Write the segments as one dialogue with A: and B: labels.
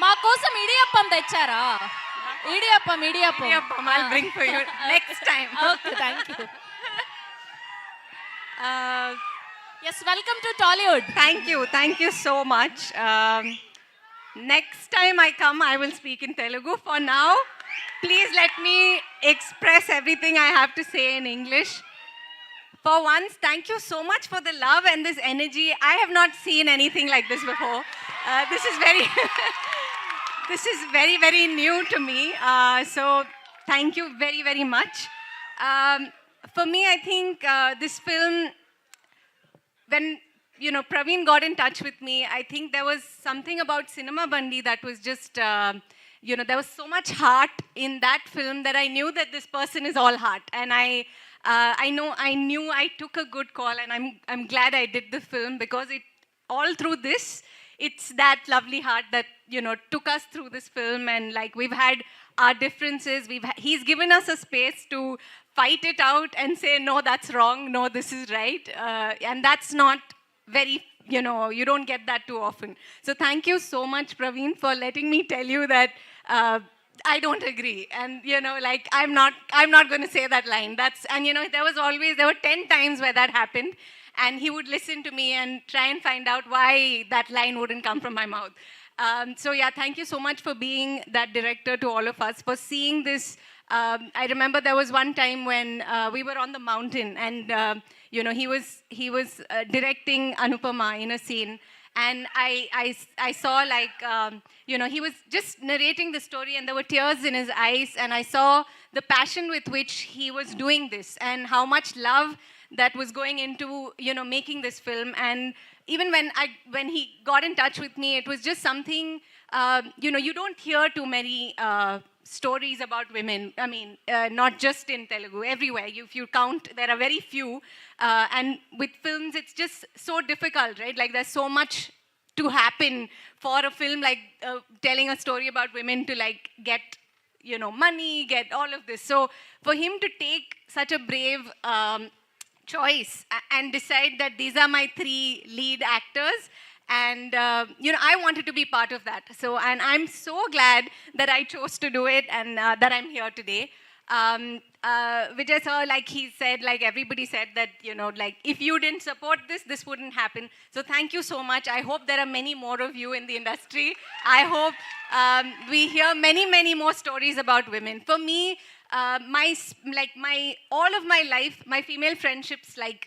A: మా కోసం ఇడియప్పం తెచ్చారా? Idiyappam idiyappam.
B: I'll bring for you next time.
A: Okay, thank you. Yes, welcome to Tollywood.
B: Thank you so much. Next time I come, I will speak in Telugu. For now, please let me express everything I have to say in English. For once, thank you so much for the love and this energy. I have not seen anything like this before. This is very, this is very, very new to me. So thank you very, very much. For me, I think this film, when Praveen got in touch with me, I think there was something about Cinema Bandi that was just, there was so much heart in that film that I knew that this person is all heart. And I knew I took a good call, and I'm glad I did the film, because it all through this, it's that lovely heart that took us through this film. And like, we've had our differences, he's given us a space to fight it out and say, no, that's wrong, no, this is right. And that's not very, you don't get that too often. So thank you so much, Praveen, for letting me tell you that I don't agree. And like, I'm not going to say that line. There were 10 times where that happened, and he would listen to me and try and find out why that line wouldn't come from my mouth. So yeah, thank you so much for being that director to all of us, for seeing this. I remember there was one time when we were on the mountain, and he was directing Anupama in a scene, and I saw, like, he was just narrating the story, and there were tears in his eyes, and I saw the passion with which he was doing this, and how much love that was going into making this film. And even when he got in touch with me, it was just something, you don't hear too many stories about women. I mean, not just in Telugu, everywhere. If you count, there are very few. And with films, it's just so difficult, right? Like, there's so much to happen for a film, like telling a story about women to like get, money, get all of this. So for him to take such a brave choice and decide that these are my 3 lead actors, and I wanted to be part of that. So, and I'm so glad that I chose to do it, and that I'm here today. Vijay sir, like he said, like everybody said, that like, if you didn't support this, this wouldn't happen. So thank you so much. I hope there are many more of you in the industry. I hope we hear many, many more stories about women. For me, all of my life, my female friendships, like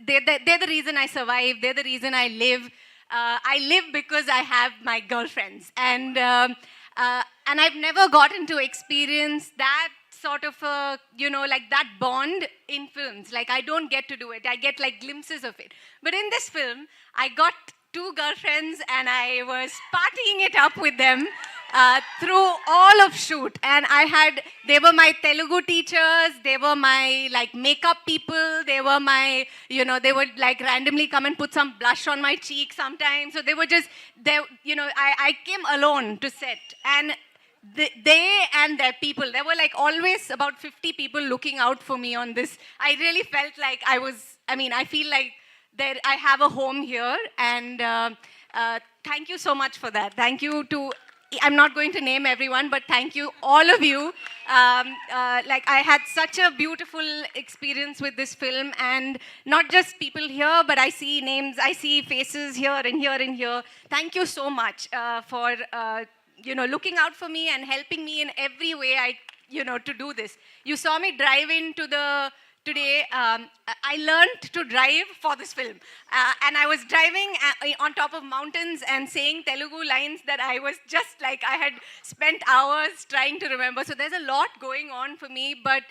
B: they're the reason I survive. They're the reason I live. I live because I have my girlfriends, and I've never gotten to experience that sort of like that bond in films. Like, I don't get to do it. I get like glimpses of it. But in this film, I got 2 girlfriends, and I was partying it up with them through all of shoot. And they were my Telugu teachers, they were my like makeup people, they were my, they would like randomly come and put some blush on my cheek sometimes. So they were just, I came alone to set, and they and their people, there were like always about 50 people looking out for me on this. I really felt like I feel like that I have a home here, and thank you so much for that. Thank you to, I'm not going to name everyone, but thank you, all of you. Like, I had such a beautiful experience with this film, and not just people here, but I see names, I see faces here and here and here. Thank you so much for looking out for me and helping me in every way to do this. You saw me drive into today. I learned to drive for this film, and I was driving on top of mountains and saying Telugu lines that I was just like, I had spent hours trying to remember. So there's a lot going on for me, but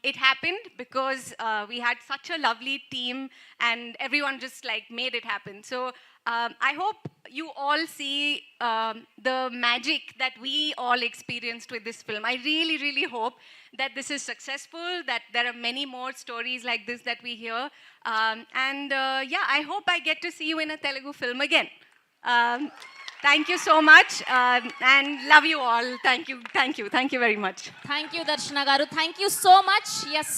B: it happened because we had such a lovely team, and everyone just like made it happen. So I hope you all see the magic that we all experienced with this film. I really, really hope that this is successful, that there are many more stories like this that we hear. And yeah, I hope I get to see you in a Telugu film again. Thank you so much, and love you all. Thank you very much.
A: Thank you Darshana garu, thank you so much. Yes.